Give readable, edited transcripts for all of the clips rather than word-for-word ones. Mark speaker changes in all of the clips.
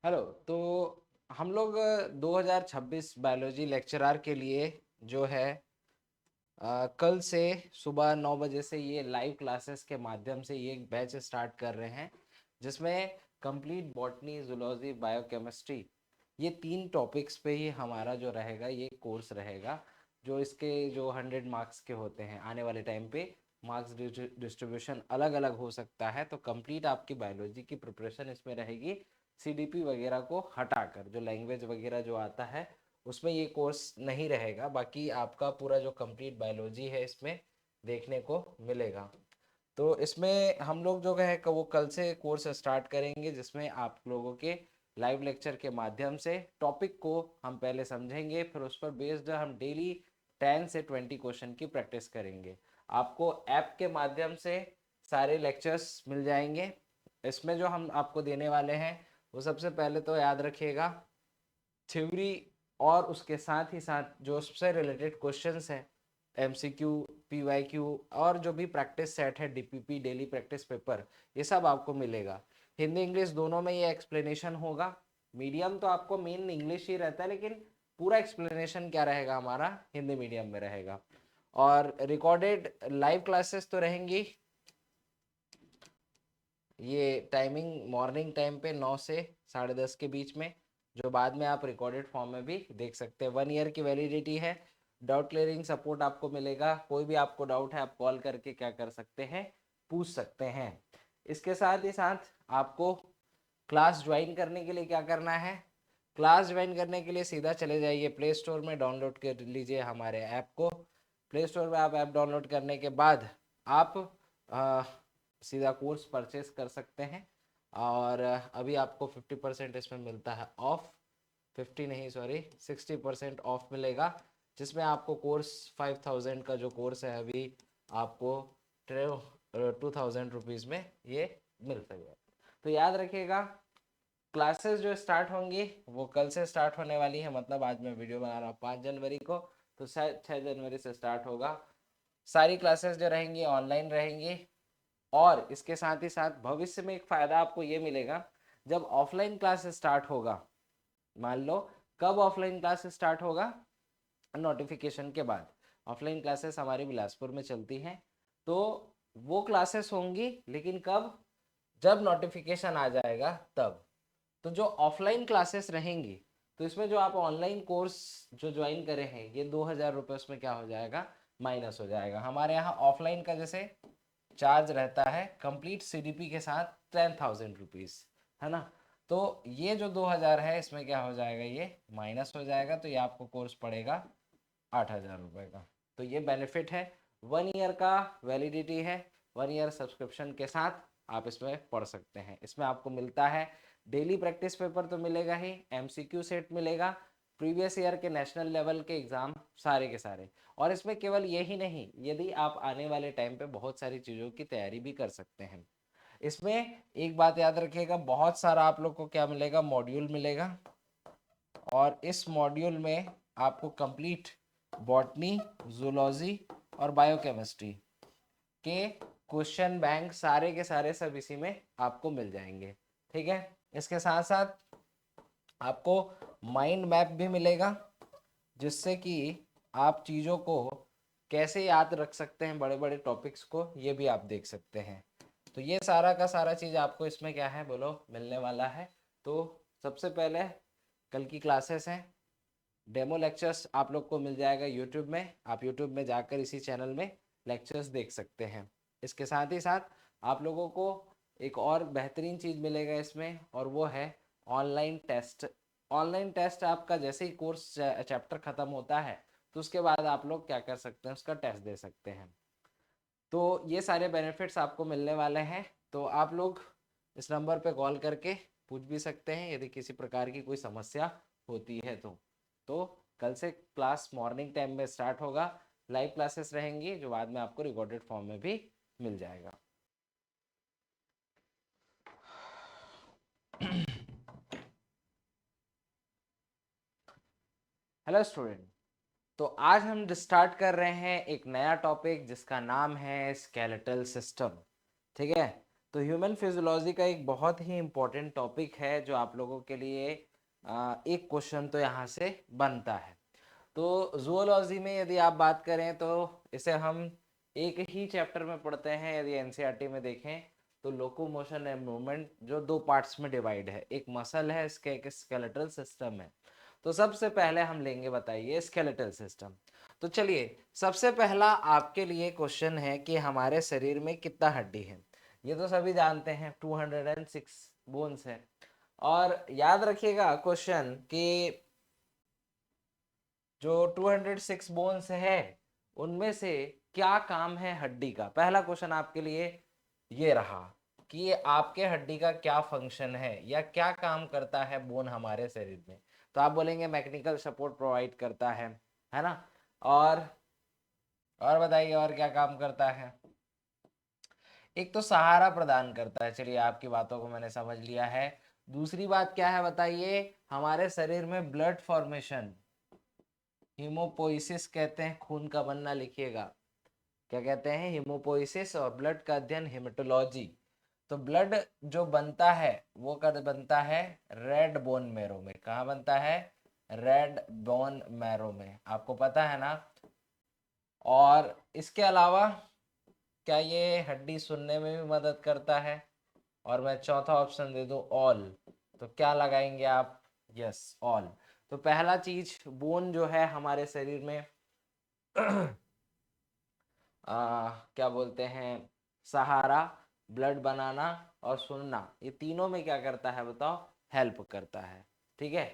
Speaker 1: Hello. तो हम लोग 2026 बायोलॉजी लेक्चरर के लिए जो है कल से सुबह 9 बजे से ये लाइव क्लासेस के माध्यम से ये एक बैच स्टार्ट कर रहे हैं, जिसमें कंप्लीट बॉटनी, जूलॉजी, बायोकेमिस्ट्री, ये 3 टॉपिक्स पे ही हमारा जो रहेगा ये कोर्स रहेगा। जो इसके जो 100 मार्क्स के होते हैं, आने वाले टाइम पे मार्क्स डिस्ट्रीब्यूशन अलग अलग हो सकता है, तो कंप्लीट आपकी बायोलॉजी की प्रिपरेशन इसमें रहेगी। सीडीपी वगैरह को हटाकर जो लैंग्वेज वगैरह जो आता है उसमें ये कोर्स नहीं रहेगा, बाकी आपका पूरा जो कंप्लीट बायोलॉजी है इसमें देखने को मिलेगा। तो इसमें हम लोग जो है वो कल से कोर्स स्टार्ट करेंगे, जिसमें आप लोगों के लाइव लेक्चर के माध्यम से टॉपिक को हम पहले समझेंगे, फिर उस पर बेस्ड हम डेली 10 से 20 क्वेश्चन की प्रैक्टिस करेंगे। आपको ऐप के माध्यम से सारे लेक्चर्स मिल जाएंगे। इसमें जो हम आपको देने वाले हैं वो सबसे पहले तो याद रखिएगा थ्योरी, और उसके साथ ही साथ जो उससे रिलेटेड क्वेश्चंस हैं, एमसीक्यू, पीवाईक्यू, और जो भी प्रैक्टिस सेट है, डीपीपी डेली प्रैक्टिस पेपर, ये सब आपको मिलेगा। हिंदी इंग्लिश दोनों में ये एक्सप्लेनेशन होगा। मीडियम तो आपको मेन इंग्लिश ही रहता है, लेकिन पूरा एक्सप्लेनेशन क्या रहेगा हमारा हिंदी मीडियम में रहेगा। और रिकॉर्डेड लाइव क्लासेस तो रहेंगी। ये टाइमिंग मॉर्निंग टाइम पे 9 से 10:30 के बीच में, जो बाद में आप रिकॉर्डेड फॉर्म में भी देख सकते हैं। 1 ईयर की वैलिडिटी है। डाउट क्लियरिंग सपोर्ट आपको मिलेगा। कोई भी आपको डाउट है आप कॉल करके क्या कर सकते हैं, पूछ सकते हैं। इसके साथ ही साथ आपको क्लास ज्वाइन करने के लिए क्या करना है, क्लास ज्वाइन करने के लिए सीधा चले जाइए प्ले स्टोर में, डाउनलोड कर लीजिए हमारे ऐप को। प्ले स्टोर में आप ऐप डाउनलोड करने के बाद आप सीधा कोर्स परचेस कर सकते हैं। और अभी आपको 50% इसमें मिलता है ऑफ। 50 नहीं, सॉरी, 60% ऑफ मिलेगा, जिसमें आपको कोर्स 5000 का जो कोर्स है अभी आपको 2000 रुपीज़ में ये मिल सकेगा। तो याद रखिएगा, क्लासेस जो स्टार्ट होंगी वो कल से स्टार्ट होने वाली है। मतलब आज मैं वीडियो बना रहा हूँ 5 जनवरी को, तो शायद 6 जनवरी से स्टार्ट होगा। सारी क्लासेस जो रहेंगी ऑनलाइन रहेंगी। और इसके साथ ही साथ भविष्य में एक फ़ायदा आपको ये मिलेगा, जब ऑफलाइन क्लास स्टार्ट होगा, मान लो कब ऑफलाइन क्लास स्टार्ट होगा, नोटिफिकेशन के बाद। ऑफलाइन क्लासेस हमारी बिलासपुर में चलती हैं, तो वो क्लासेस होंगी, लेकिन कब, जब नोटिफिकेशन आ जाएगा तब। तो जो ऑफलाइन क्लासेस रहेंगी, तो इसमें जो आप ऑनलाइन कोर्स जो ज्वाइन करे हैं, ये 2000 रुपये उसमें क्या हो जाएगा, माइनस हो जाएगा। हमारे यहाँ ऑफलाइन का जैसे चार्ज रहता है कंप्लीट सीडीपी के साथ 10,000 रुपीज़, है ना। तो ये जो 2000 है इसमें क्या हो जाएगा, ये माइनस हो जाएगा, तो ये आपको कोर्स पड़ेगा 8,000 रुपये का। तो ये बेनिफिट है। 1 ईयर का वैलिडिटी है। 1 ईयर सब्सक्रिप्शन के साथ आप इसमें पढ़ सकते हैं। इसमें आपको मिलता है डेली प्रैक्टिस पेपर तो मिलेगा ही, एमसीक्यू सेट मिलेगा, प्रीवियस ईयर के नेशनल लेवल के एग्ज़ाम सारे के सारे। और इसमें केवल यही नहीं, यदि आप आने वाले टाइम पे बहुत सारी चीज़ों की तैयारी भी कर सकते हैं। इसमें एक बात याद रखिएगा, बहुत सारा आप लोग को क्या मिलेगा, मॉड्यूल मिलेगा। और इस मॉड्यूल में आपको कंप्लीट बॉटनी, जूलॉजी और बायोकेमिस्ट्री के क्वेश्चन बैंक सारे के सारे सब इसी में आपको मिल जाएंगे। ठीक है। इसके साथ साथ आपको माइंड मैप भी मिलेगा, जिससे कि आप चीज़ों को कैसे याद रख सकते हैं, बड़े बड़े टॉपिक्स को, ये भी आप देख सकते हैं। तो ये सारा का सारा चीज़ आपको इसमें क्या है बोलो, मिलने वाला है। तो सबसे पहले कल की क्लासेस हैं, डेमो लेक्चर्स आप लोग को मिल जाएगा यूट्यूब में। आप यूट्यूब में जाकर इसी चैनल में लेक्चर्स देख सकते हैं। इसके साथ ही साथ आप लोगों को एक और बेहतरीन चीज़ मिलेगा इसमें, और वो है ऑनलाइन टेस्ट। ऑनलाइन टेस्ट आपका जैसे ही कोर्स चैप्टर ख़त्म होता है, तो उसके बाद आप लोग क्या कर सकते हैं, उसका टेस्ट दे सकते हैं। तो ये सारे बेनिफिट्स आपको मिलने वाले हैं। तो आप लोग इस नंबर पे कॉल करके पूछ भी सकते हैं यदि किसी प्रकार की कोई समस्या होती है तो कल से क्लास मॉर्निंग टाइम में स्टार्ट होगा। लाइव क्लासेस रहेंगी, जो बाद में आपको रिकॉर्डेड फॉर्म में भी मिल जाएगा। Hello student. तो आज हम स्टार्ट कर रहे हैं एक नया टॉपिक, जिसका नाम है स्केलेटल सिस्टम। ठीक है। तो ह्यूमन फिजियोलॉजी का एक बहुत ही इम्पोर्टेंट टॉपिक है जो आप लोगों के लिए एक क्वेश्चन तो यहाँ से बनता है। तो जूलॉजी में यदि आप बात करें तो इसे हम एक ही चैप्टर में पढ़ते हैं। यदि एनसीईआरटी में देखें तो लोकोमोशन एंड मूवमेंट जो दो पार्ट्स में डिवाइड है, एक मसल है, इसके एक स्केलेटल सिस्टम है। तो सबसे पहले हम लेंगे, बताइए, स्केलेटल सिस्टम। तो चलिए, सबसे पहला आपके लिए क्वेश्चन है कि हमारे शरीर में कितना हड्डी है। ये तो सभी जानते हैं 206 बोन्स है। और याद रखिएगा क्वेश्चन कि जो 206 बोन्स है उनमें से क्या काम है हड्डी का। पहला क्वेश्चन आपके लिए ये रहा कि आपके हड्डी का क्या फंक्शन है या क्या काम करता है बोन हमारे शरीर में। तो आप बोलेंगे मैकेनिकल सपोर्ट प्रोवाइड करता है ना। और बताइए और क्या काम करता है। एक तो सहारा प्रदान करता है, चलिए आपकी बातों को मैंने समझ लिया है। दूसरी बात क्या है बताइए, हमारे शरीर में ब्लड फॉर्मेशन, हीमोपोइसिस कहते हैं, खून का बनना, लिखिएगा क्या कहते हैं, हीमोपोइसिस, और ब्लड का अध्ययन हेमेटोलॉजी। तो ब्लड जो बनता है वो कब बनता है, रेड बोन मैरो में। कहाँ बनता है, रेड बोन मैरो में, आपको पता है ना। और इसके अलावा क्या ये हड्डी सुनने में भी मदद करता है। और मैं चौथा ऑप्शन दे दूं, ऑल, तो क्या लगाएंगे आप, यस, ऑल। तो पहला चीज बोन जो है हमारे शरीर में क्या बोलते हैं, सहारा, ब्लड बनाना और सुनना, ये तीनों में क्या करता है बताओ, हेल्प करता है। ठीक है,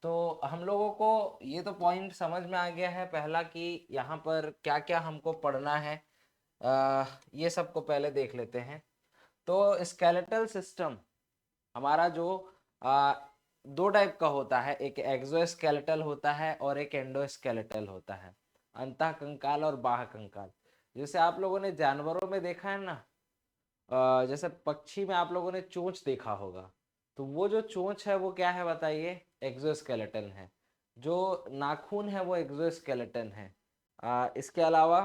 Speaker 1: तो हम लोगों को ये तो पॉइंट समझ में आ गया है पहला कि यहाँ पर क्या क्या हमको पढ़ना है। ये सबको पहले देख लेते हैं। तो स्केलेटल सिस्टम हमारा जो आ, दो टाइप का होता है, एक एक्सोस्केलेटल होता है और एक एंडोस्केलेटल होता है, अंतः कंकाल और बाह्य कंकाल। जैसे आप लोगों ने जानवरों में देखा है ना, जैसे पक्षी में आप लोगों ने चोंच देखा होगा, तो वो जो चोंच है वो क्या है बताइए, एक्सोस्केलेटन है। जो नाखून है वो एक्सोस्केलेटन है। इसके अलावा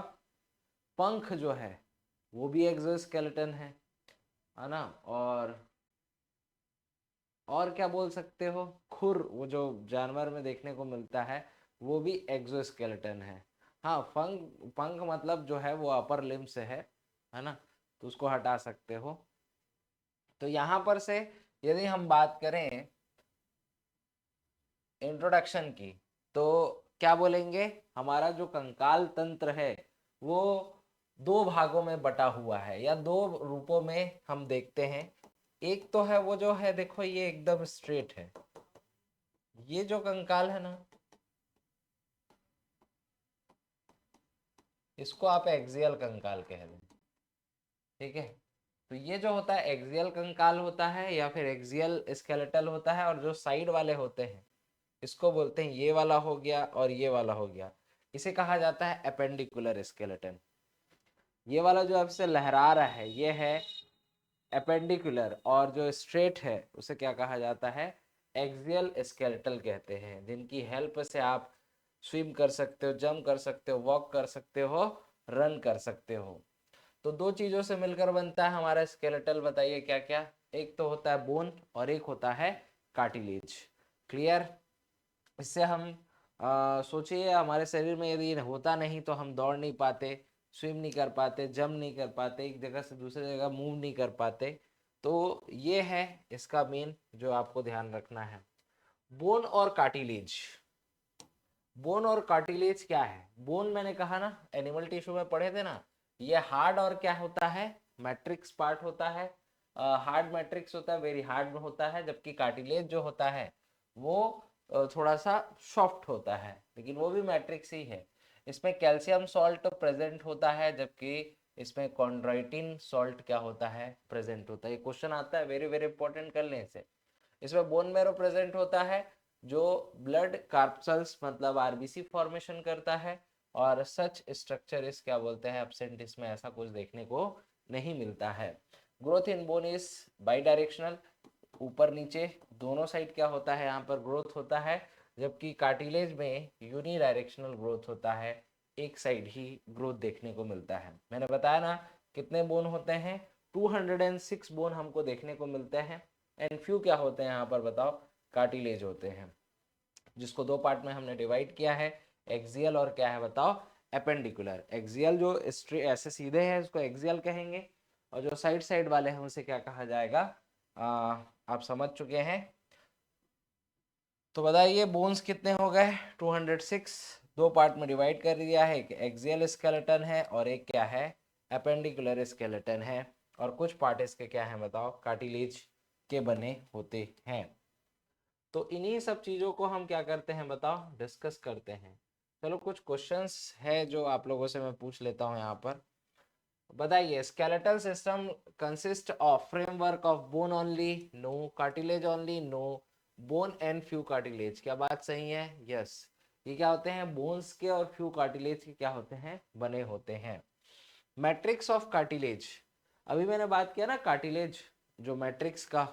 Speaker 1: पंख जो है वो भी एक्सोस्केलेटन है ना। और क्या बोल सकते हो, खुर, वो जो जानवर में देखने को मिलता है वो भी एक्सोस्केलेटन है। हाँ, पंख, पंख मतलब जो है वो अपर लिम्ब से है ना, तो उसको हटा सकते हो। तो यहाँ पर से यदि हम बात करें इंट्रोडक्शन की, तो क्या बोलेंगे, हमारा जो कंकाल तंत्र है वो दो भागों में बटा हुआ है या दो रूपों में हम देखते हैं। एक तो है वो जो है, देखो ये एकदम स्ट्रेट है, ये जो कंकाल है ना, इसको आप एक्सियल कंकाल कह दें। ठीक है, तो ये जो होता है एक्सियल कंकाल होता है या फिर एक्सियल स्केलेटल होता है, और जो साइड वाले होते हैं इसको बोलते हैं, ये वाला हो गया और ये वाला हो गया, इसे कहा जाता है अपेंडिकुलर स्केलेटन। ये वाला जो आपसे लहरा रहा है ये है अपेंडिकुलर, और जो स्ट्रेट है उसे क्या कहा जाता है, एक्सियल स्केलेटल कहते हैं, जिनकी हेल्प से आप स्विम कर सकते हो, जंप कर सकते हो, वॉक कर सकते हो, रन कर सकते हो। तो दो चीजों से मिलकर बनता है हमारा स्केलेटल, बताइए क्या क्या। एक तो होता है बोन और एक होता है कार्टिलेज। क्लियर। इससे हम सोचिए हमारे शरीर में यदि होता नहीं तो हम दौड़ नहीं पाते, स्विम नहीं कर पाते, जंप नहीं कर पाते, एक जगह से दूसरी जगह मूव नहीं कर पाते। तो ये है इसका मेन जो आपको ध्यान रखना है। बोन और कार्टिलेज, बोन और कार्टिलेज क्या है। बोन मैंने कहा ना, एनिमल टिश्यू में पढ़े थे ना, ये हार्ड और क्या होता है, मैट्रिक्स पार्ट होता है। हार्ड मैट्रिक्स होता है, वेरी हार्ड होता है, जबकि कार्टिलेज जो होता है वो थोड़ा सा सॉफ्ट होता है, लेकिन वो भी मैट्रिक्स ही है। इसमें कैल्शियम सॉल्ट प्रेजेंट होता है, जबकि इसमें कॉन्ड्राइटिन सॉल्ट क्या होता है, प्रेजेंट होता है। ये क्वेश्चन आता है, वेरी वेरी इंपॉर्टेंट, कर लें इसे। इसमें बोन मैरो प्रेजेंट होता है जो ब्लड कार्पसल्स मतलब आरबीसी फॉर्मेशन करता है, और सच स्ट्रक्चर इस क्या बोलते हैं एब्सेंट, इसमें ऐसा कुछ देखने को नहीं मिलता है। Growth in bone is by directional, ऊपर नीचे दोनों साइड क्या होता है यहाँ पर ग्रोथ होता है, जबकि कार्टिलेज में यूनी डायरेक्शनल ग्रोथ होता है, एक साइड ही ग्रोथ देखने को मिलता है। मैंने बताया ना कितने बोन होते हैं, 206 बोन हमको देखने को मिलते हैं। एंड फ्यू क्या होते हैं यहाँ पर बताओ, कार्टिलेज होते हैं, जिसको दो पार्ट में हमने डिवाइड किया है, एक्सियल और क्या है बताओ, एपेंडिकुलर। एक्सियल जो ऐसे सीधे हैं उसको एक्सियल कहेंगे, और जो साइड साइड वाले हैं उसे क्या कहा जाएगा, आप समझ चुके हैं। तो बताइए बोन्स कितने हो गए, 206, दो पार्ट में डिवाइड कर दिया है, एक एक्सियल स्केलेटन है और एक क्या है, एपेंडिकुलर स्केलेटन है, और कुछ पार्ट इसके क्या है बताओ, कार्टिलेज के बने होते हैं। तो इन्हीं सब चीज़ों को हम क्या करते हैं बताओ, डिस्कस करते हैं। चलो कुछ क्वेश्चंस है जो आप लोगों से मैं पूछ लेता हूँ यहाँ पर। बताइए, skeletal system consist of framework of bone only, no, cartilage only, no, bone and few cartilage. क्या बात सही है? यस। ये क्या होते हैं, बोन्स के और फ्यू कार्टिलेज के क्या होते हैं, बने होते हैं। मैट्रिक्स ऑफ कार्टिलेज, अभी मैंने बात किया ना कार्टिलेज, जो मैट्रिक्स का,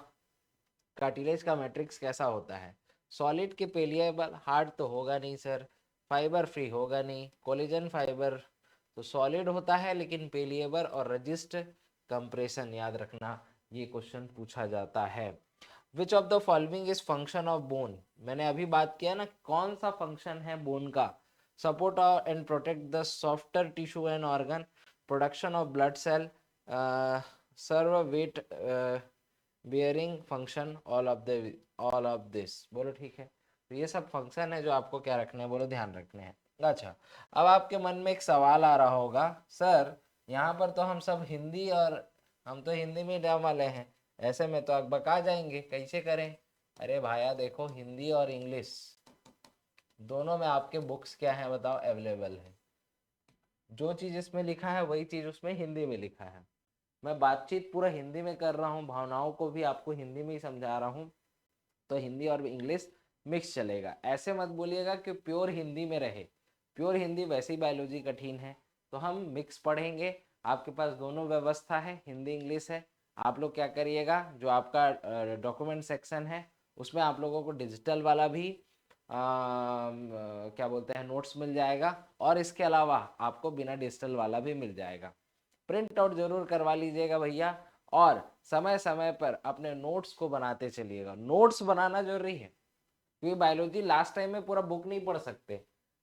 Speaker 1: कार्टिलेज का मैट्रिक्स कैसा होता है, सॉलिड के पेलिएबल, हार्ड तो होगा नहीं सर, फाइबर फ्री होगा नहीं, कोलेजन फाइबर तो सॉलिड होता है लेकिन पेलिएबल और रजिस्ट कंप्रेशन, याद रखना ये क्वेश्चन पूछा जाता है। Which of the following is function of bone, मैंने अभी बात किया ना कौन सा फंक्शन है बोन का, support and protect the softer tissue and organ, production of blood cell, serve weight bearing function, all of this, बोलो ठीक है। तो ये सब फंक्शन है जो आपको क्या रखने हैं, बोलो ध्यान रखने हैं। अच्छा, अब आपके मन में एक सवाल आ रहा होगा, सर यहाँ पर तो हम सब हिंदी, और हम तो हिंदी मीडियम वाले हैं, ऐसे में तो आप बका जाएंगे, कैसे करें? अरे भाया देखो, हिंदी और इंग्लिश दोनों में आपके बुक्स क्या है बताओ, अवेलेबल है। जो चीज़ इसमें लिखा है वही चीज़ उसमें हिंदी में लिखा है। मैं बातचीत पूरा हिंदी में कर रहा हूँ, भावनाओं को भी आपको हिंदी में ही समझा रहा हूँ, तो हिंदी और इंग्लिश मिक्स चलेगा। ऐसे मत बोलिएगा कि प्योर हिंदी में रहे, प्योर हिंदी वैसे ही बायोलॉजी कठिन है, तो हम मिक्स पढ़ेंगे। आपके पास दोनों व्यवस्था है, हिंदी इंग्लिश है। आप लोग क्या करिएगा, जो आपका डॉक्यूमेंट सेक्शन है उसमें आप लोगों को डिजिटल वाला भी क्या बोलते हैं नोट्स मिल जाएगा, और इसके अलावा आपको बिना डिजिटल वाला भी मिल जाएगा। प्रिंट आउट जरूर करवा लीजिएगा भैया, और समय समय पर अपने नोट्स को बनाते चलिएगा। नोट्स बनाना जरूरी है, क्योंकि बायोलॉजी लास्ट टाइम में पूरा बुक नहीं पढ़ सकते,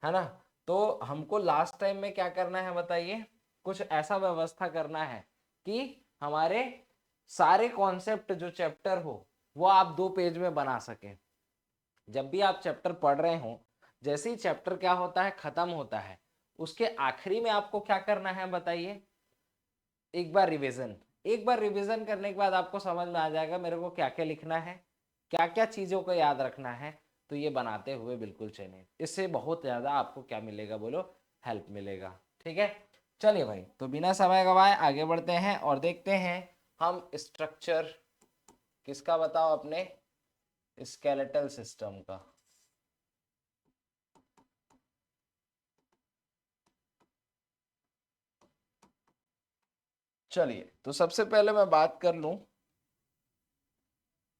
Speaker 1: है ना। तो हमको लास्ट टाइम में क्या करना है बताइए, कुछ ऐसा व्यवस्था करना है कि हमारे सारे कॉन्सेप्ट जो चैप्टर हो वो आप 2 पेज में बना सकें। जब भी आप चैप्टर पढ़ रहे हो, जैसे ही चैप्टर क्या होता है खत्म होता है, उसके आखिरी में आपको क्या करना है बताइए, एक बार रिवीजन। एक बार रिवीजन करने के बाद आपको समझ में आ जाएगा मेरे को क्या क्या लिखना है, क्या क्या चीज़ों को याद रखना है। तो ये बनाते हुए बिल्कुल चलें, इससे बहुत ज़्यादा आपको क्या मिलेगा बोलो, हेल्प मिलेगा। ठीक है, चलिए भाई, तो बिना समय गवाए आगे बढ़ते हैं और देखते हैं हम स्ट्रक्चर किसका बताओ, अपने स्केलेटल सिस्टम का। चलिए, तो सबसे पहले मैं बात कर लूं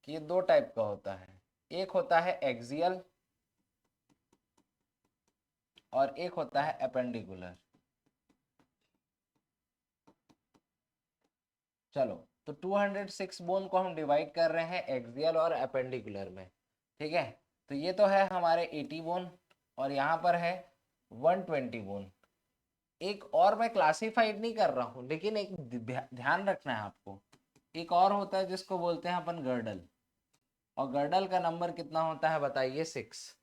Speaker 1: कि ये 2 टाइप का होता है, एक होता है एक्सियल और एक होता है एपेंडिकुलर। चलो, तो 206 बोन को हम डिवाइड कर रहे हैं एक्सियल और एपेंडिकुलर में। ठीक है, तो ये तो है हमारे 80 बोन, और यहाँ पर है 120 बोन। एक और मैं क्लासिफाइड नहीं कर रहा हूँ, लेकिन एक ध्यान रखना है आपको, एक और होता है जिसको बोलते हैं अपन गर्डल, और गर्डल का नंबर कितना होता है बताइए, 6।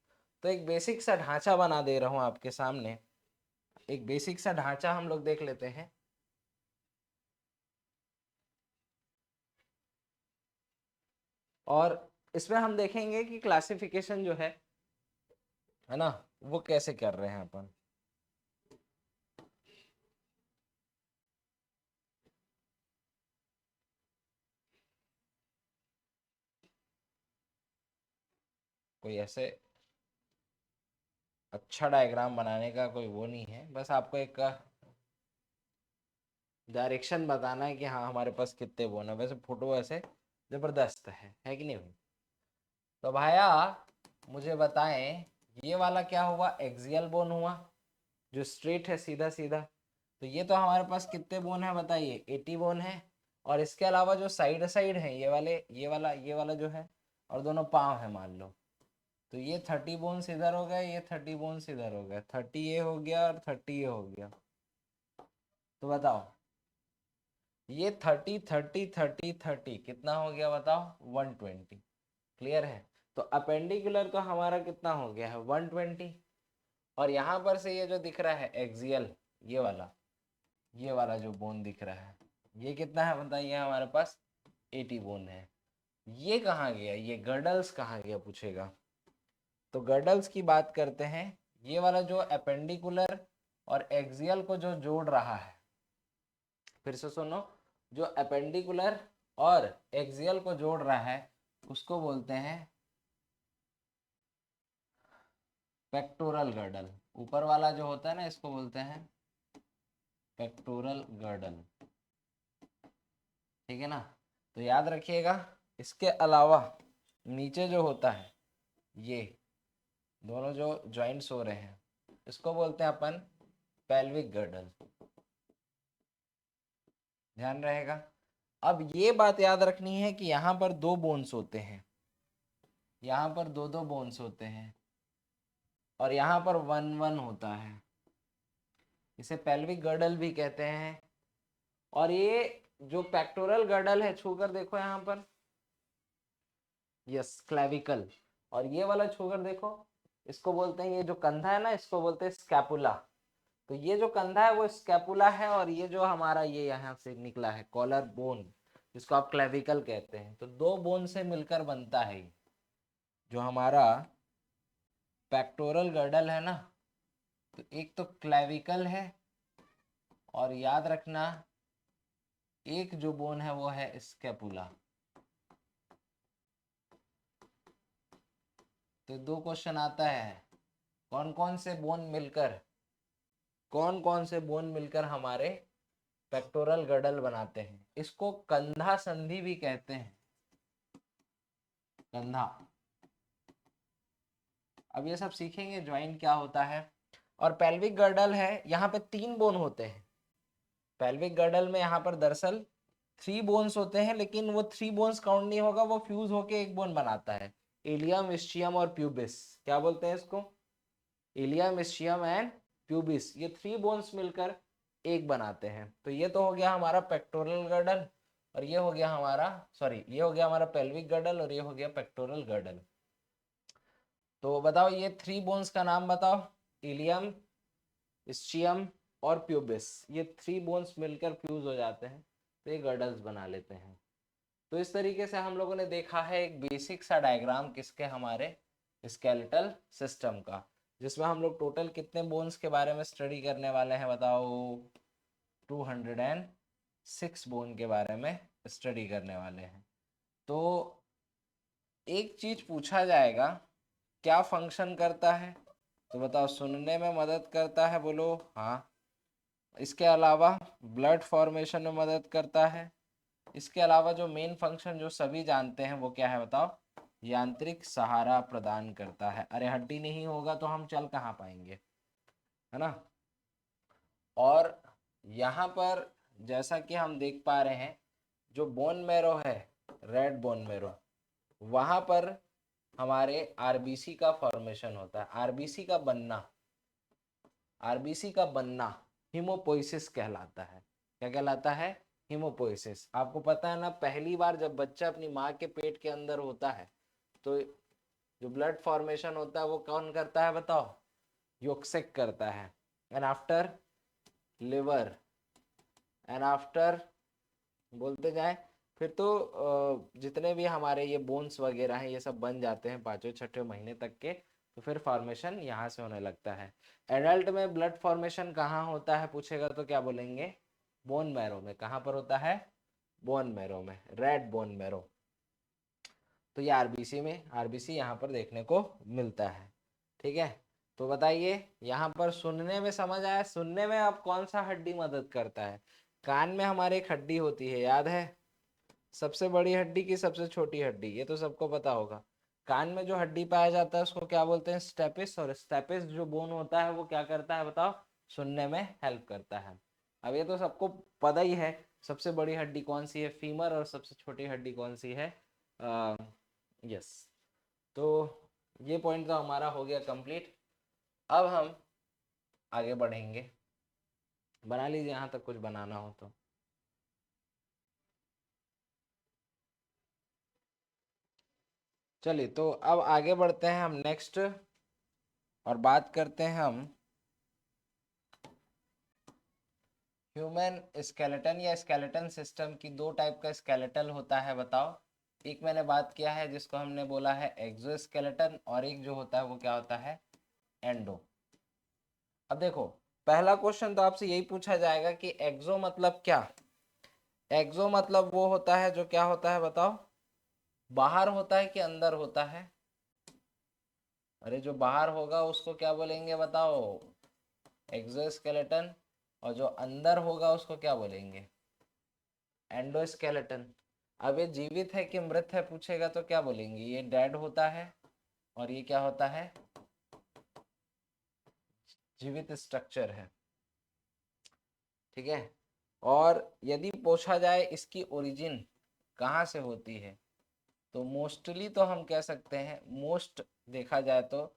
Speaker 1: तो एक बेसिक सा ढांचा बना दे रहा हूँ आपके सामने, एक बेसिक सा ढांचा हम लोग देख लेते हैं। और इसमें हम देखेंगे कि क्लासिफिकेशन जो है ना, वो कैसे कर रहे हैं अपन। कोई ऐसे अच्छा डायग्राम बनाने का कोई वो नहीं है, बस आपको एक डायरेक्शन बताना है कि हाँ हमारे पास कितने बोन है। वैसे फोटो ऐसे जबरदस्त है कि नहीं भाई? तो भाया मुझे बताएं, ये वाला क्या हुआ, एक्सियल बोन हुआ जो स्ट्रेट है सीधा सीधा। तो ये तो हमारे पास कितने बोन है बताइए, 80 बोन है। और इसके अलावा जो साइड साइड है ये वाले, ये वाला जो है, और दोनों पाँव है मान लो, तो ये 30 बोन्स इधर हो गए, ये 30 बोन्स इधर हो गए, 30 ये हो गया और 30 ये हो गया। तो बताओ ये 30 कितना हो गया बताओ, 120। क्लियर है? तो अपेंडिकुलर तो हमारा कितना हो गया है, 120। और यहाँ पर से ये जो दिख रहा है एक्सियल, ये वाला जो बोन दिख रहा है, ये कितना है बताइए, हमारे पास 80 बोन है। ये कहाँ गया, ये गर्डल्स कहाँ गया पूछेगा। तो गर्डल्स की बात करते हैं, ये वाला जो अपेंडिकुलर और एक्सियल को जो जोड़ रहा है, फिर से सुनो, जो अपेंडिकुलर और एक्सियल को जोड़ रहा है उसको बोलते हैं पेक्टोरल गर्डल। ऊपर वाला जो होता है ना, इसको बोलते हैं पेक्टोरल गर्डल। ठीक है ना? तो याद रखिएगा, इसके अलावा नीचे जो होता है, ये दोनों जो जॉइंट्स हो रहे हैं, इसको बोलते हैं अपन पेल्विक गर्डल। ध्यान रहेगा। अब ये बात याद रखनी है कि यहाँ पर 2 बोन्स होते हैं, यहाँ पर 2 बोन्स होते हैं, और यहाँ पर 1 होता है। इसे पेल्विक गर्डल भी कहते हैं। और ये जो पेक्टोरल गर्डल है, छूकर देखो यहाँ पर, यस क्लेविकल। और ये वाला छूकर देखो, इसको बोलते हैं, ये जो कंधा है ना, इसको बोलते हैं स्कैपुला। तो ये जो कंधा है वो स्कैपुला है, और ये जो हमारा ये यहाँ से निकला है कॉलर बोन, जिसको आप क्लेविकल कहते हैं। तो 2 बोन से मिलकर बनता है जो हमारा पेक्टोरल गर्डल है ना। तो एक तो क्लेविकल है, और याद रखना एक जो बोन है वो है स्कैपुला। तो 2 क्वेश्चन आता है, कौन कौन से बोन मिलकर हमारे पेक्टोरल गर्डल बनाते हैं। इसको कंधा संधि भी कहते हैं, कंधा। अब ये सब सीखेंगे ज्वाइंट क्या होता है। और पेल्विक गर्डल है, यहाँ पे 3 बोन होते हैं। पेल्विक गर्डल में यहाँ पर दरअसल 3 बोन्स होते हैं, लेकिन वो 3 बोन्स काउंट नहीं होगा, वो फ्यूज होके एक बोन बनाता है। इलियम, इस्चियम और प्यूबिस, क्या बोलते हैं इसको, इलियम, इस्चियम एंड प्यूबिस। ये 3 बोन्स मिलकर एक बनाते हैं। तो ये तो हो गया हमारा पेक्टोरल गर्डल, और ये हो गया हमारा, सॉरी, ये हो गया हमारा पेल्विक गर्डल, और ये हो गया पेक्टोरल गर्डल। तो बताओ ये 3 बोन्स का नाम बताओ, इलियम, इस्चियम और प्यूबिस। ये 3 बोन्स मिलकर फ्यूज हो जाते हैं, तो ये गर्डल्स बना लेते हैं। तो इस तरीके से हम लोगों ने देखा है एक बेसिक सा डायग्राम किसके, हमारे स्केलेटल सिस्टम का, जिसमें हम लोग टोटल कितने बोन्स के बारे में स्टडी करने वाले हैं बताओ, 206 बोन के बारे में स्टडी करने वाले हैं। तो एक चीज पूछा जाएगा, क्या फंक्शन करता है, तो बताओ, सुनने में मदद करता है, बोलो हाँ। इसके अलावा ब्लड फॉर्मेशन में मदद करता है। इसके अलावा जो मेन फंक्शन जो सभी जानते हैं वो क्या है बताओ, यांत्रिक सहारा प्रदान करता है। अरे हड्डी नहीं होगा तो हम चल कहाँ पाएंगे, है ना। और यहाँ पर जैसा कि हम देख पा रहे हैं, जो बोन मैरो है, रेड बोन मैरो, वहां पर हमारे आरबीसी का फॉर्मेशन होता है। आरबीसी का बनना हीमोपोइसिस कहलाता है। क्या कहलाता है, हीमोपोइसिस। आपको पता है ना, पहली बार जब बच्चा अपनी माँ के पेट के अंदर होता है, तो जो ब्लड फॉर्मेशन होता है वो कौन करता है बताओ, योक्सेक करता है। And after liver, and after बोलते जाए, फिर तो जितने भी हमारे ये बोन्स वगैरह हैं ये सब बन जाते हैं 5वें-6वें महीने तक के। तो फिर फॉर्मेशन यहाँ से होने लगता है। एडल्ट में ब्लड फॉर्मेशन कहाँ होता है पूछेगा तो क्या बोलेंगे, बोन मैरो में। कहाँ पर होता है, बोन मैरो में, रेड बोन मैरो। तो ये आरबीसी में, आरबीसी यहाँ पर देखने को मिलता है। ठीक है, तो बताइए यहाँ पर सुनने में समझ आया। सुनने में अब कौन सा हड्डी मदद करता है, कान में हमारे एक हड्डी होती है, याद है, सबसे बड़ी हड्डी की सबसे छोटी हड्डी, ये तो सबको पता होगा। कान में जो हड्डी पाया जाता है उसको क्या बोलते हैं, स्टेपिस। और स्टेपिस जो बोन होता है वो क्या करता है बताओ, सुनने में हेल्प करता है। अब ये तो सबको पता ही है, सबसे बड़ी हड्डी कौन सी है, फीमर, और सबसे छोटी हड्डी कौन सी है, यस। तो ये पॉइंट तो हमारा हो गया कंप्लीट। अब हम आगे बढ़ेंगे, बना लीजिए यहाँ तक कुछ बनाना हो तो। चलिए तो अब आगे बढ़ते हैं हम नेक्स्ट, और बात करते हैं हम ह्यूमन स्केलेटन या स्केलेटन सिस्टम की। दो टाइप का स्केलेटल होता है, बताओ। एक मैंने बात किया है जिसको हमने बोला है एक्सोस्केलेटन, और एक जो होता है वो क्या होता है, एंडो। अब देखो, पहला क्वेश्चन तो आपसे यही पूछा जाएगा कि एक्सो मतलब क्या। एक्सो मतलब वो होता है जो क्या होता है, बताओ, बाहर होता है कि अंदर होता है। अरे जो बाहर होगा उसको क्या बोलेंगे, बताओ, एक्सोस्केलेटन। और जो अंदर होगा उसको क्या बोलेंगे, एंडोस्केलेटन। अब ये जीवित है कि मृत है पूछेगा तो क्या बोलेंगे, ये डेड होता है, और ये क्या होता है, जीवित स्ट्रक्चर है। ठीक है। और यदि पूछा जाए इसकी ओरिजिन कहाँ से होती है, तो मोस्टली तो हम कह सकते हैं, मोस्ट देखा जाए तो,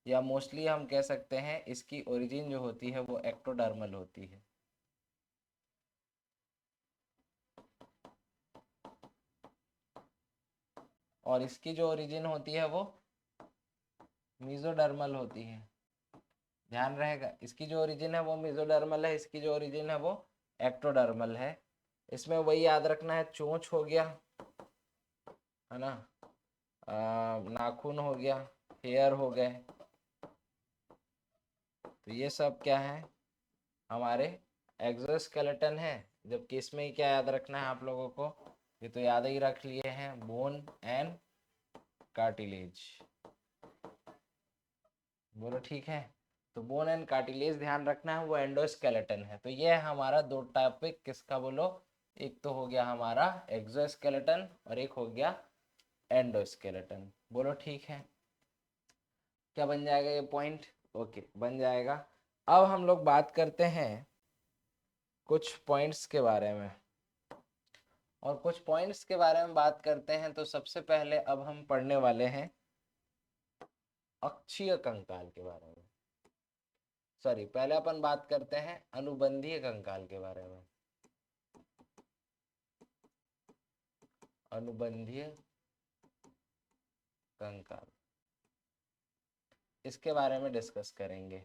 Speaker 1: या मोस्टली हम कह सकते हैं इसकी ओरिजिन जो होती है वो एक्टोडर्मल होती है। और इसकी जो ओरिजिन होती है वो मेसोडर्मल होती है। ध्यान रहेगा, इसकी जो ओरिजिन है वो मेसोडर्मल है, इसकी जो ओरिजिन है वो एक्टोडर्मल है। इसमें वही याद रखना है, चोंच हो गया, है ना, नाखून हो गया, हेयर हो गए, तो ये सब क्या है, हमारे एक्सोस्केलेटन है। जबकि इसमें क्या याद रखना है आप लोगों को, ये तो याद ही रख लिए हैं, बोन एंड कार्टिलेज। बोलो ठीक है। तो बोन एंड कार्टिलेज ध्यान रखना है, वो एंडोस्केलेटन है। तो ये है हमारा दो टॉपिक, किसका बोलो, एक तो हो गया हमारा एक्सोस्केलेटन और एक हो गया एंडोस्केलेटन। बोलो ठीक है। क्या बन जाएगा ये पॉइंट, ओके बन जाएगा। अब हम लोग बात करते हैं कुछ पॉइंट्स के बारे में, और कुछ पॉइंट्स के बारे में बात करते हैं। तो सबसे पहले अब हम पढ़ने वाले हैं अक्षीय कंकाल के बारे में। सॉरी, पहले अपन बात करते हैं अनुबंधीय कंकाल के बारे में। अनुबंधीय कंकाल, इसके बारे में डिस्कस करेंगे,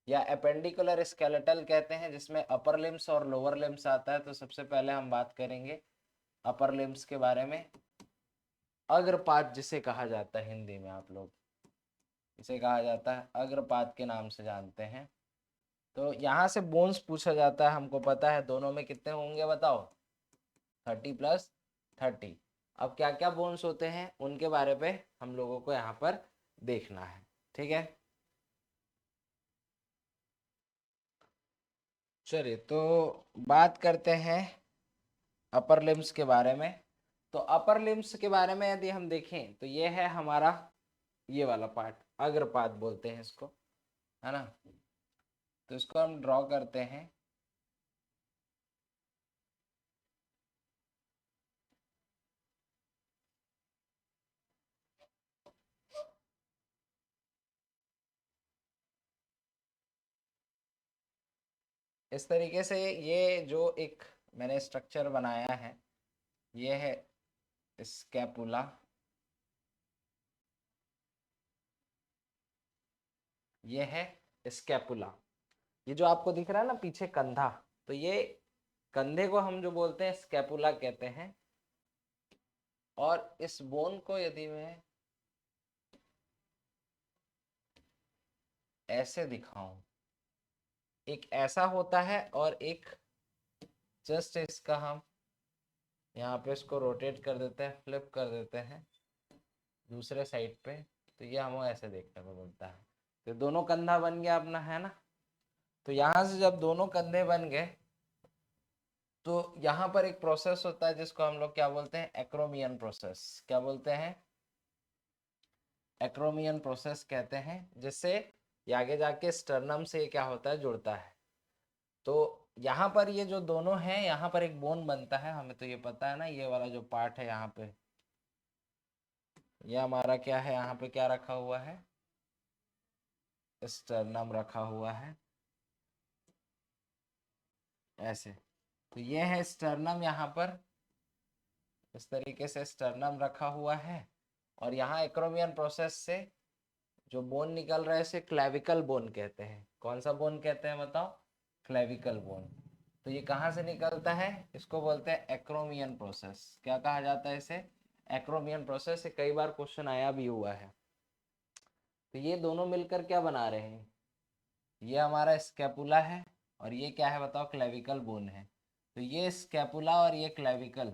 Speaker 1: या अपेंडिकुलर स्केलेटल कहते हैं, जिसमें अपर लिम्स और लोअर लिम्स आता है। तो सबसे पहले हम बात करेंगे अपर लिम्स के बारे में। अग्रपाद जिसे कहा जाता है हिंदी में, आप लोग इसे कहा जाता है अग्रपाद के नाम से जानते हैं। तो यहाँ से बोन्स पूछा जाता है, हमको पता है दोनों में कितने होंगे, बताओ, 30+30। अब क्या क्या बोन्स होते हैं उनके बारे पे हम लोगों को यहाँ पर देखना है। ठीक है, चलिए तो बात करते हैं अपर लिम्स के बारे में। तो अपर लिम्स के बारे में यदि हम देखें तो ये है हमारा ये वाला पार्ट, अग्रपाद बोलते हैं इसको, है ना। तो इसको हम ड्रॉ करते हैं। इस तरीके से ये जो एक मैंने स्ट्रक्चर बनाया है, ये है स्कैपुला, ये है स्कैपुला। ये जो आपको दिख रहा है ना पीछे कंधा, तो ये कंधे को हम जो बोलते हैं स्कैपुला कहते हैं। और इस बोन को यदि मैं ऐसे दिखाऊं, एक ऐसा होता है और एक जस्ट इसका हम यहाँ पे इसको रोटेट कर देते हैं, फ्लिप कर देते हैं दूसरे साइड पे, तो ये हमें ऐसे देखने को मिलता है। तो दोनों कंधा बन गया अपना, है ना। तो यहाँ से जब दोनों कंधे बन गए तो यहाँ पर एक प्रोसेस होता है जिसको हम लोग क्या बोलते हैं, एक्रोमियन प्रोसेस। क्या बोलते हैं, एक्रोमियन प्रोसेस कहते हैं, जिससे ये आगे जाके स्टर्नम से क्या होता है, जुड़ता है। तो यहाँ पर ये जो दोनों हैं, यहाँ पर एक बोन बनता है, हमें तो ये पता है ना। ये वाला जो पार्ट है यहाँ पे, ये हमारा क्या है, यहाँ पे क्या रखा हुआ है, स्टर्नम रखा हुआ है ऐसे। तो ये है स्टर्नम, यहाँ पर इस तरीके से स्टर्नम रखा हुआ है। और यहाँ एक्रोमियन प्रोसेस से जो बोन निकल रहा है इसे क्लेविकल बोन कहते हैं। कौन सा बोन कहते हैं बताओ? Clavicle bone. तो ये कहाँ से निकलता है? इसको बोलते हैं एक्रोमियन प्रोसेस। क्या कहा जाता है इसे? Acromion process. से कई बार क्वेश्चन आया भी हुआ है। तो ये दोनों मिलकर क्या बना रहे हैं? ये हमारा स्कैपुला है और ये क्या है बताओ? क्लेविकल बोन है। तो ये स्कैपुला और ये क्लेविकल,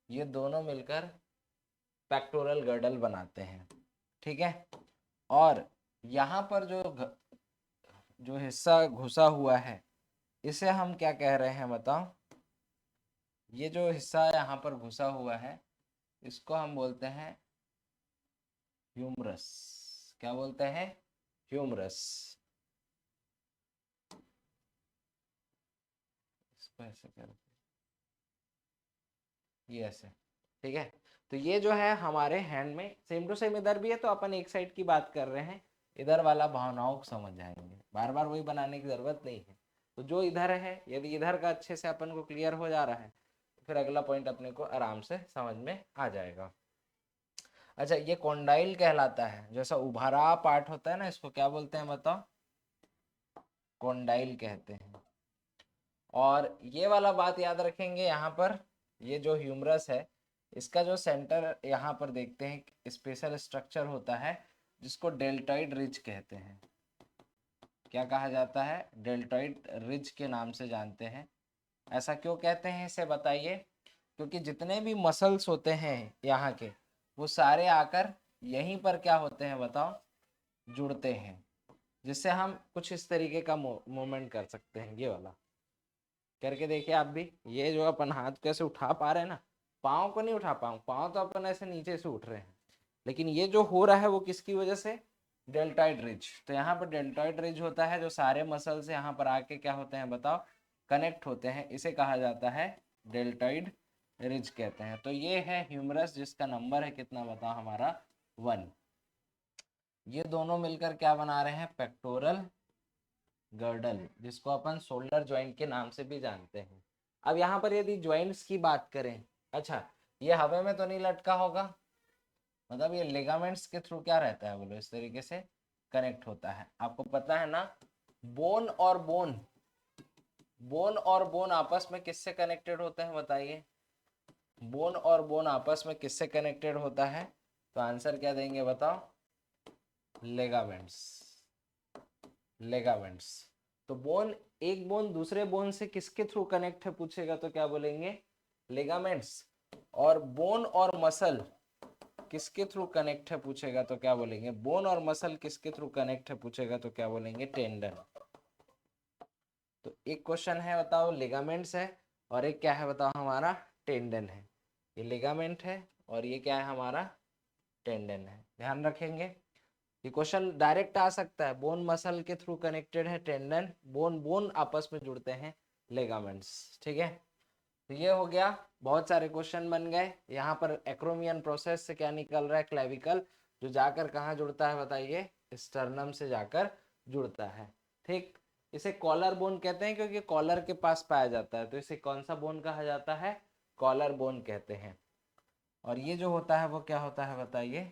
Speaker 1: ये दोनों मिलकर पेक्टोरल गर्डल बनाते हैं। ठीक है। और यहाँ पर जो हिस्सा घुसा हुआ है इसे हम क्या कह रहे हैं बताओ? ये जो हिस्सा यहाँ पर घुसा हुआ है इसको हम बोलते हैं ह्यूमरस। क्या बोलते हैं? ह्यूमरस। इसको ऐसे कर, ये ऐसे। ठीक है। तो ये जो है हमारे हैंड में सेम टू सेम इधर भी है, तो अपन एक साइड की बात कर रहे हैं। इधर वाला भावनाओं को समझ जाएंगे, बार बार वही बनाने की जरूरत नहीं है। तो जो इधर है, यदि इधर का अच्छे से अपन को क्लियर हो जा रहा है तो फिर अगला पॉइंट अपने को आराम से समझ में आ जाएगा। अच्छा, ये कॉन्डाइल कहलाता है। जैसा उभारा पार्ट होता है ना, इसको क्या बोलते हैं बताओ? कॉन्डाइल कहते हैं। और ये वाला बात याद रखेंगे, यहाँ पर ये जो ह्यूमरस है इसका जो सेंटर यहाँ पर देखते हैं स्पेशल स्ट्रक्चर होता है जिसको डेल्टॉइड रिज कहते हैं। क्या कहा जाता है? डेल्टॉइड रिज के नाम से जानते हैं। ऐसा क्यों कहते हैं इसे बताइए? क्योंकि जितने भी मसल्स होते हैं यहाँ के, वो सारे आकर यहीं पर क्या होते हैं बताओ? जुड़ते हैं, जिससे हम कुछ इस तरीके का मूवमेंट कर सकते हैं। ये वाला करके देखिए आप भी। ये जो अपन हाथ को ऐसे उठा पा रहे हैं ना, पाँव को नहीं उठा पाऊँ, पाँव तो अपन ऐसे नीचे से उठ रहे हैं, लेकिन ये जो हो रहा है वो किसकी वजह से? Deltoid ridge. तो यहाँ पर डेल्टॉइड रिज होता है, जो सारे मसल्स यहाँ पर आके क्या होते हैं बताओ? कनेक्ट होते हैं। इसे कहा जाता है डेल्टॉइड रिज कहते हैं। तो ये है ह्यूमरस, जिसका नंबर है कितना बताओ? हमारा 1। ये दोनों मिलकर क्या बना रहे हैं? पेक्टोरल गर्डल, जिसको अपन शोल्डर ज्वाइंट के नाम से भी जानते हैं। अब यहाँ पर यदि ज्वाइंट्स की बात करें, अच्छा ये हवा में तो नहीं लटका होगा, मतलब ये लिगामेंट्स के थ्रू क्या रहता है बोलो? इस तरीके से कनेक्ट होता है। आपको पता है ना, बोन और बोन, बोन और बोन आपस में किससे कनेक्टेड होते हैं बताइए? बोन और बोन आपस में किससे कनेक्टेड होता है? तो आंसर क्या देंगे बताओ? लेगामेंट्स। लेगामेंट्स। तो बोन, एक बोन दूसरे बोन से किसके थ्रू कनेक्ट है पूछेगा तो क्या बोलेंगे? लेगामेंट्स। और बोन और मसल किसके थ्रू कनेक्ट है पूछेगा तो क्या बोलेंगे? बोन और मसल किसके थ्रू कनेक्ट है पूछेगा तो क्या बोलेंगे? टेंडन। तो एक क्वेश्चन है बताओ लिगामेंट्स है, और एक क्या है बताओ? हमारा टेंडन है। ये लिगामेंट है और ये क्या है? हमारा टेंडन है। ध्यान रखेंगे, ये क्वेश्चन डायरेक्ट आ सकता है। बोन मसल के थ्रू कनेक्टेड है टेंडन, बोन बोन आपस में जुड़ते हैं लेगामेंट्स। ठीक है। तो ये हो गया, बहुत सारे क्वेश्चन बन गए। यहाँ पर एक्रोमियन प्रोसेस से क्या निकल रहा है? क्लेविकल, जो जाकर कहाँ जुड़ता है बताइए? स्टर्नम से जाकर जुड़ता है। ठीक। इसे कॉलर बोन कहते हैं क्योंकि कॉलर के पास पाया जाता है, तो इसे कौन सा बोन कहा जाता है? कॉलर बोन कहते हैं। और ये जो होता है वो क्या होता है बताइए?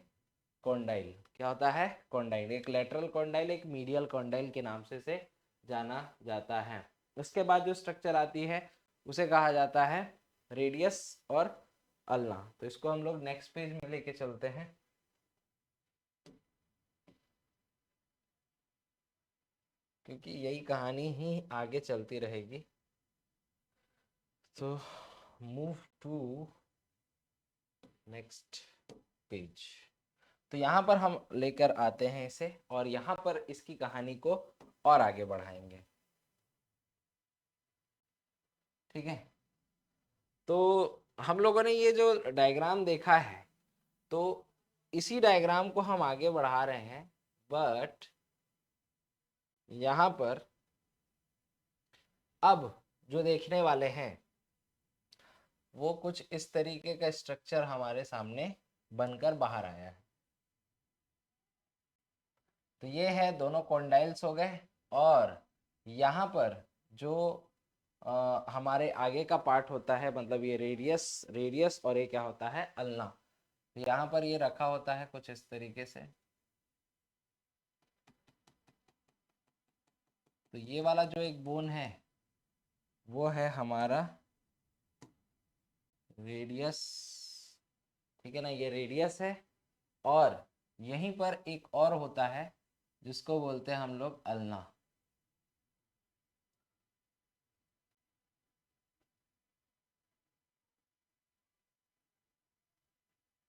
Speaker 1: कॉन्डाइल। क्या होता है? कॉन्डाइल। एक लेटरल कॉन्डाइल, एक मीडियल कॉन्डाइल के नाम से इसे जाना जाता है। उसके बाद जो स्ट्रक्चर आती है उसे कहा जाता है रेडियस और अल्ना। तो इसको हम लोग नेक्स्ट पेज में लेके चलते हैं। क्योंकि यही कहानी ही आगे चलती रहेगी। तो मूव टू नेक्स्ट पेज। तो यहाँ पर हम लेकर आते हैं इसे, और यहाँ पर इसकी कहानी को और आगे बढ़ाएंगे। ठीक है। तो हम लोगों ने ये जो डायग्राम देखा है, तो इसी डायग्राम को हम आगे बढ़ा रहे हैं, बट यहाँ पर अब जो देखने वाले हैं वो कुछ इस तरीके का स्ट्रक्चर हमारे सामने बनकर बाहर आया है। तो ये है दोनों कॉन्डाइल्स हो गए, और यहाँ पर जो हमारे आगे का पार्ट होता है, मतलब ये रेडियस रेडियस और ये क्या होता है, अल्ना। तो यहाँ पर ये रखा होता है कुछ इस तरीके से। तो ये वाला जो एक बोन है वो है हमारा रेडियस, ठीक है ना, ये रेडियस है। और यहीं पर एक और होता है जिसको बोलते हैं हम लोग अल्ना।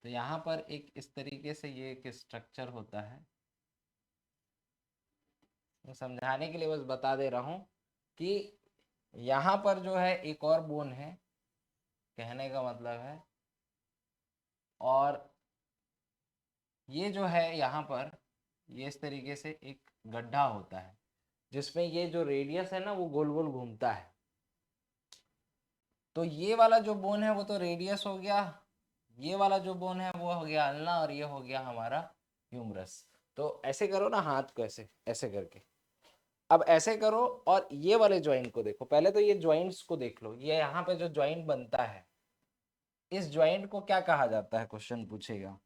Speaker 1: तो यहाँ पर एक इस तरीके से ये एक स्ट्रक्चर होता है। मैं समझाने के लिए बस बता दे रहा हूँ कि यहाँ पर जो है एक और बोन है, कहने का मतलब है। और ये जो है यहाँ पर ये इस तरीके से एक गड्ढा होता है जिसमें ये जो रेडियस है ना वो गोल गोल घूमता है। तो ये वाला जो बोन है वो तो रेडियस हो गया, ये वाला जो बोन है वो हो गया अल्ना, और ये हो गया हमारा ह्यूमरस। तो ऐसे करो ना हाथ को, ऐसे ऐसे करके। अब ऐसे करो और ये वाले ज्वाइंट को देखो। पहले तो ये ज्वाइंट्स को देख लो, ये यहाँ पे जो ज्वाइंट बनता है इस ज्वाइंट को क्या कहा जाता है, क्वेश्चन पूछेगा।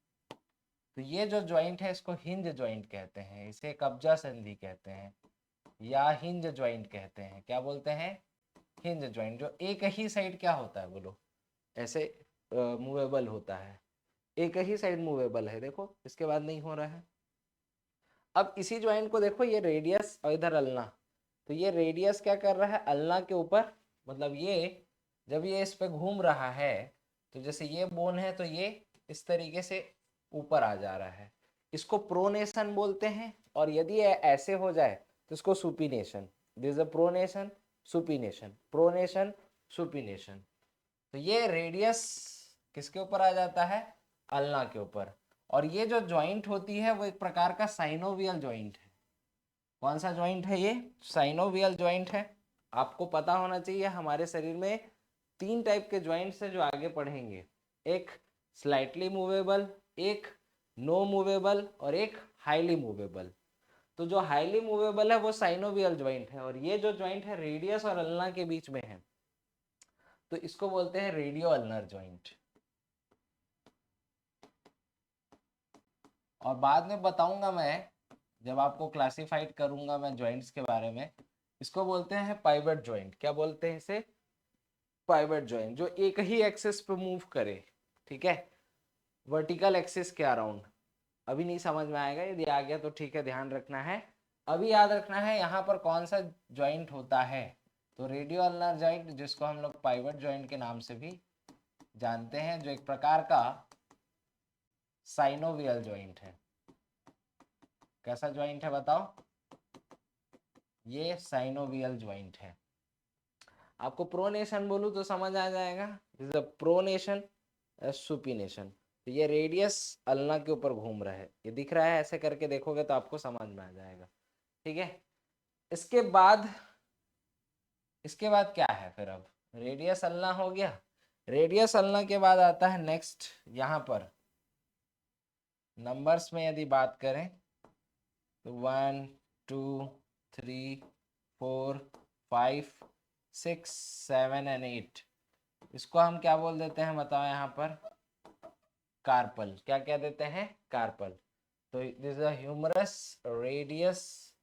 Speaker 1: तो ये जो ज्वाइंट है इसको हिंज ज्वाइंट कहते हैं, इसे कब्जा संधि कहते हैं या हिंज ज्वाइंट कहते हैं। क्या बोलते हैं, हिंज ज्वाइंट। जो एक ही साइड क्या होता है बोलो, ऐसे मूवेबल होता है, एक ही साइड मूवेबल है, देखो इसके बाद नहीं हो रहा है। अब इसी ज्वाइंट को देखो, ये रेडियस और इधर अल्ना। तो ये रेडियस क्या कर रहा है, अल्ना के ऊपर, मतलब ये जब ये इस पे घूम रहा है तो जैसे ये बोन है तो ये इस तरीके से ऊपर आ जा रहा है, इसको प्रोनेशन बोलते हैं। और यदि ये ऐसे हो जाए तो इसको supination. This is a pronation, supination, pronation, supination. तो ये रेडियस किसके ऊपर आ जाता है, अल्ना के ऊपर। और ये जो ज्वाइंट होती है वो एक प्रकार का साइनोवियल ज्वाइंट है। कौन सा ज्वाइंट है ये, साइनोवियल ज्वाइंट है। आपको पता होना चाहिए हमारे शरीर में तीन टाइप के ज्वाइंट्स हैं जो आगे पढ़ेंगे। एक स्लाइटली मूवेबल, एक नो मूवेबल, और एक हाईली मूवेबल। तो जो हाईली मूवेबल है वो साइनोवियल ज्वाइंट है, और ये जो ज्वाइंट है रेडियस और अल्ना के बीच में है तो इसको बोलते हैं रेडियो अल्नर ज्वाइंट। और बाद में बताऊंगा मैं, जब आपको क्लासिफाइड करूंगा मैं ज्वाइंट्स के बारे में, इसको बोलते हैं पाइवट ज्वाइंट। क्या बोलते हैं इसे, पाइवट ज्वाइंट, जो एक ही एक्सिस पे मूव करे, ठीक है, वर्टिकल एक्सिस के अराउंड। अभी नहीं समझ में आएगा, यदि आ गया तो ठीक है, ध्यान रखना है। अभी याद रखना है यहाँ पर कौन सा ज्वाइंट होता है, तो रेडियो अल्नर ज्वाइंट, जिसको हम लोग पाइवट ज्वाइंट के नाम से भी जानते हैं, जो एक प्रकार का साइनोवियल ज्वाइंट है। कैसा ज्वाइंट है बताओ, ये साइनोवियल ज्वाइंट है। आपको प्रोनेशन बोलूं तो समझ आ जाएगा, दिस इज प्रोनेशन, सुपिनेशन। तो ये रेडियस अल्ना के ऊपर घूम रहा है, ये दिख रहा है, ऐसे करके देखोगे तो आपको समझ में आ जाएगा, ठीक है। इसके बाद क्या है फिर, अब रेडियस अल्ना हो गया। रेडियस अल्ना के बाद आता है नेक्स्ट, यहाँ पर नंबर्स में यदि बात करें तो 1 2 3 4 5 6 7 एंड 8, इसको हम क्या बोल देते हैं बताओ, यहाँ पर कार्पल। क्या क्या देते हैं, कार्पल। तो दिस इज ह्यूमरस, रेडियस,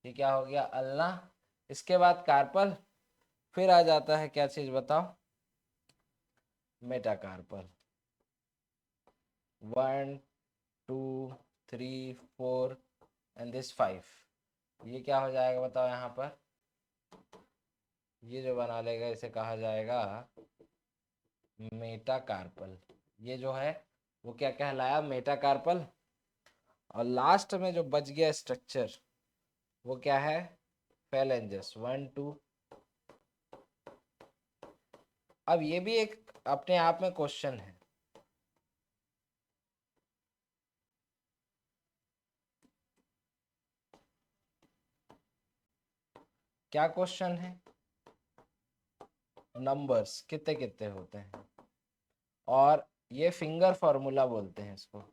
Speaker 1: ये क्या हो गया, अल्ना। इसके बाद कार्पल, फिर आ जाता है क्या चीज बताओ, मेटाकार्पल। 1 2 3 4 एंड दिस 5, ये क्या हो जाएगा बताओ यहाँ पर, ये जो बना लेगा इसे कहा जाएगा मेटाकार्पल। ये जो है वो क्या कहलाया, मेटाकार्पल। और लास्ट में जो बच गया स्ट्रक्चर वो क्या है, फेलेंजस, 1 2। अब ये भी एक अपने आप में क्वेश्चन है, क्या क्वेश्चन है, नंबर्स कितने कितने होते हैं, और ये फिंगर फॉर्मूला बोलते हैं इसको।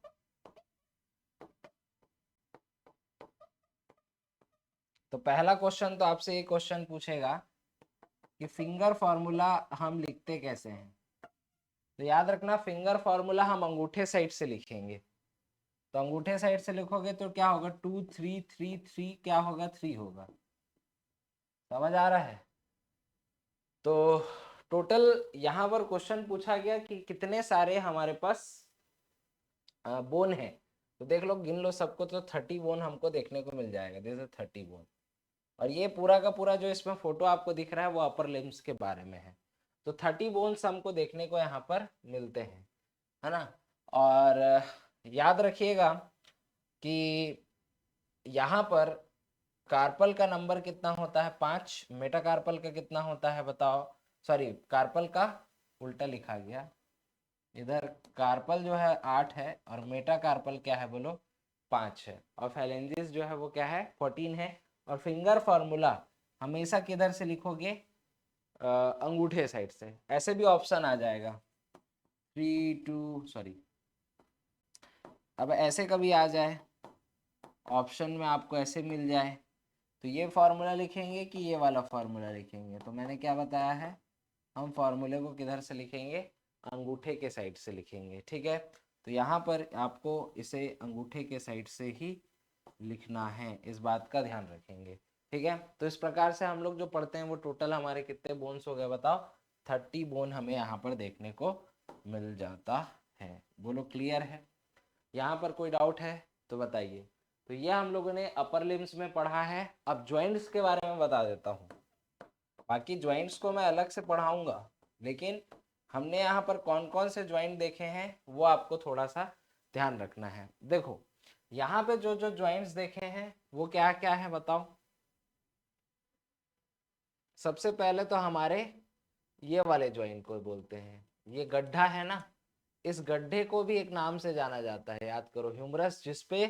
Speaker 1: तो पहला क्वेश्चन तो आपसे ये क्वेश्चन पूछेगा कि फिंगर फॉर्मूला हम लिखते कैसे हैं। तो याद रखना, फिंगर फॉर्मूला हम अंगूठे साइड से लिखेंगे। तो अंगूठे साइड से लिखोगे तो क्या होगा, 2 3 3 3 क्या होगा, 3 होगा। समझ आ रहा है। तो टोटल यहाँ पर क्वेश्चन पूछा गया कि कितने सारे हमारे पास बोन है। तो देख लो, गिन लो सबको, तो 30 बोन हमको देखने को मिल जाएगा। जैसे 30 बोन, और ये पूरा का पूरा जो इसमें फोटो आपको दिख रहा है वो अपर लिम्स के बारे में है। तो 30 बोन्स हमको देखने को यहाँ पर मिलते हैं, है ना। और याद रखिएगा कि यहाँ पर कार्पल का नंबर कितना होता है, 5। मेटाकार्पल का कितना होता है बताओ, सॉरी कार्पल का उल्टा लिखा गया इधर। कार्पल जो है 8 है, और मेटाकार्पल क्या है बोलो, 5 है। और फेलेंजिस जो है वो क्या है, 14 है। और फिंगर फॉर्मूला हमेशा किधर से लिखोगे, अंगूठे साइड से। ऐसे भी ऑप्शन आ जाएगा 3 2 सॉरी, अब ऐसे कभी आ जाए ऑप्शन में, आपको ऐसे मिल जाए, तो ये फार्मूला लिखेंगे कि ये वाला फार्मूला लिखेंगे। तो मैंने क्या बताया है, हम फार्मूले को किधर से लिखेंगे, अंगूठे के साइड से लिखेंगे। ठीक है, तो यहाँ पर आपको इसे अंगूठे के साइड से ही लिखना है, इस बात का ध्यान रखेंगे। ठीक है, तो इस प्रकार से हम लोग जो पढ़ते हैं वो टोटल हमारे कितने बोन्स हो गए बताओ, 30 बोन हमें यहाँ पर देखने को मिल जाता है। बोलो क्लियर है, यहाँ पर कोई डाउट है तो बताइए। तो ये हम लोगों ने अपर लिम्स में पढ़ा है। अब ज्वाइंट्स के बारे में बता देता हूँ। बाकी ज्वाइंट्स को मैं अलग से पढ़ाऊंगा, लेकिन हमने यहाँ पर कौन कौन से ज्वाइंट देखे हैं वो आपको थोड़ा सा ध्यान रखना है। देखो, यहाँ पे जो जो ज्वाइंट्स देखे हैं वो क्या क्या है बताओ। सबसे पहले तो हमारे ये वाले ज्वाइंट को बोलते हैं, ये गड्ढा है ना, इस गड्ढे को भी एक नाम से जाना जाता है, याद करो, ह्यूमरस जिसपे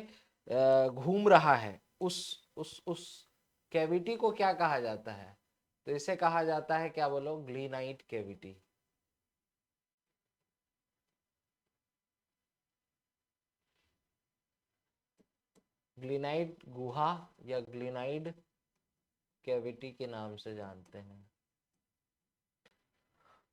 Speaker 1: घूम रहा है, उस कैविटी को क्या कहा जाता है, तो इसे कहा जाता है क्या बोलो, ग्लीनाइट कैविटी। ग्लीनाइट गुहा या ग्लीनाइड कैविटी के नाम से जानते हैं।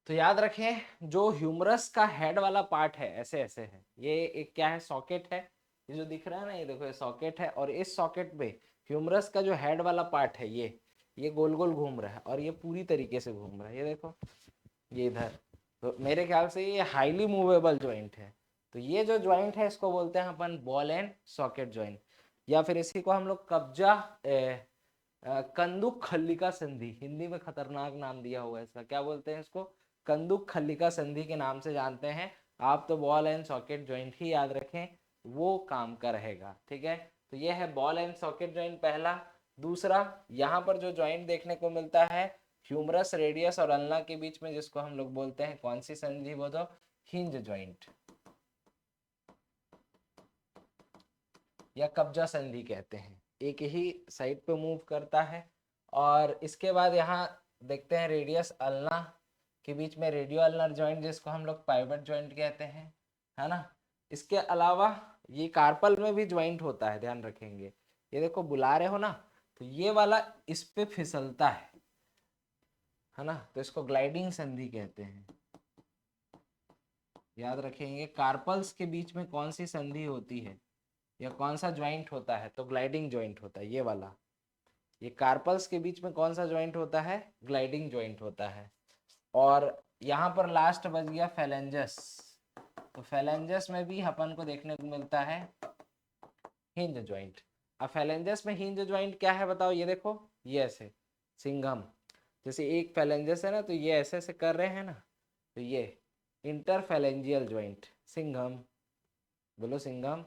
Speaker 1: तो याद रखें, जो ह्यूमरस का हेड वाला पार्ट है ऐसे ऐसे है, ये एक क्या है, सॉकेट है। ये जो दिख रहा है ना, ये देखो, ये सॉकेट है, और इस सॉकेट पे ह्यूमरस का जो हेड वाला पार्ट है ये गोल गोल घूम रहा है, और ये पूरी तरीके से घूम रहा है, ये देखो, ये इधर। तो मेरे ख्याल से ये हाईली मूवेबल ज्वाइंट है। तो ये जो ज्वाइंट है इसको बोलते हैं अपन बॉल एंड सॉकेट ज्वाइंट, या फिर इसी को हम लोग कब्जा कंदुक खल्लिका संधि, हिंदी में खतरनाक नाम दिया हुआ है इसका, क्या बोलते हैं इसको, कंदुक खल्लिका संधि के नाम से जानते हैं। आप तो बॉल एंड सॉकेट ज्वाइंट ही याद रखें, वो काम का रहेगा। ठीक है, तो ये है बॉल एंड सॉकेट ज्वाइंट पहला। दूसरा, यहाँ पर जो ज्वाइंट देखने को मिलता है ह्यूमरस रेडियस और अल्ना के बीच में, जिसको हम लोग बोलते हैं कौन सी संधि, वो तो हिंज ज्वाइंट या कब्जा संधि कहते हैं, एक ही साइड पे मूव करता है। और इसके बाद यहाँ देखते हैं रेडियस अल्ना के बीच में रेडियो अल्नर ज्वाइंट, जिसको हम लोग पाइवट ज्वाइंट कहते हैं, है ना। इसके अलावा ये कार्पल में भी ज्वाइंट होता है, ध्यान रखेंगे। ये देखो बुला रहे हो ना, तो ये वाला इस पे फिसलता है ना, तो इसको ग्लाइडिंग संधि कहते हैं। याद रखेंगे, कार्पल्स के बीच में कौन सी संधि होती है या कौन सा ज्वाइंट होता है, तो ग्लाइडिंग ज्वाइंट होता है ये वाला। ये कार्पल्स के बीच में कौन सा ज्वाइंट होता है, ग्लाइडिंग ज्वाइंट होता है। और यहाँ पर लास्ट बच गया फेलेंजस। तो फेलेंजस में भी अपन को देखने को मिलता है हिंज ज्वाइंट। अब फेलेंजस में हिंज ज्वाइंट क्या है बताओ, ये देखो, ये ऐसे सिंघम, जैसे एक फेलेंजस है ना, तो ये ऐसे ऐसे कर रहे हैं ना, तो ये इंटरफेलेंजियल ज्वाइंट सिंघम, बोलो सिंघम।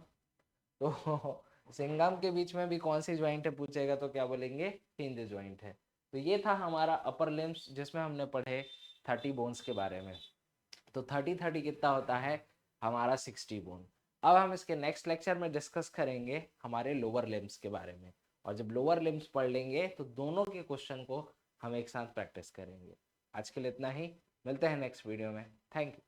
Speaker 1: तो सिंघम के बीच में भी कौन सी ज्वाइंट है पूछेगा तो क्या बोलेंगे, हिंज ज्वाइंट है। तो ये था हमारा अपर लिम्स, जिसमें हमने पढ़े 30 बोन्स के बारे में। तो 30 कितना होता है हमारा 60 बोन। अब हम इसके नेक्स्ट लेक्चर में डिस्कस करेंगे हमारे लोअर लिम्स के बारे में, और जब लोअर लिम्स पढ़ लेंगे तो दोनों के क्वेश्चन को हम एक साथ प्रैक्टिस करेंगे। आज के लिए इतना ही, मिलते हैं नेक्स्ट वीडियो में। Thank you.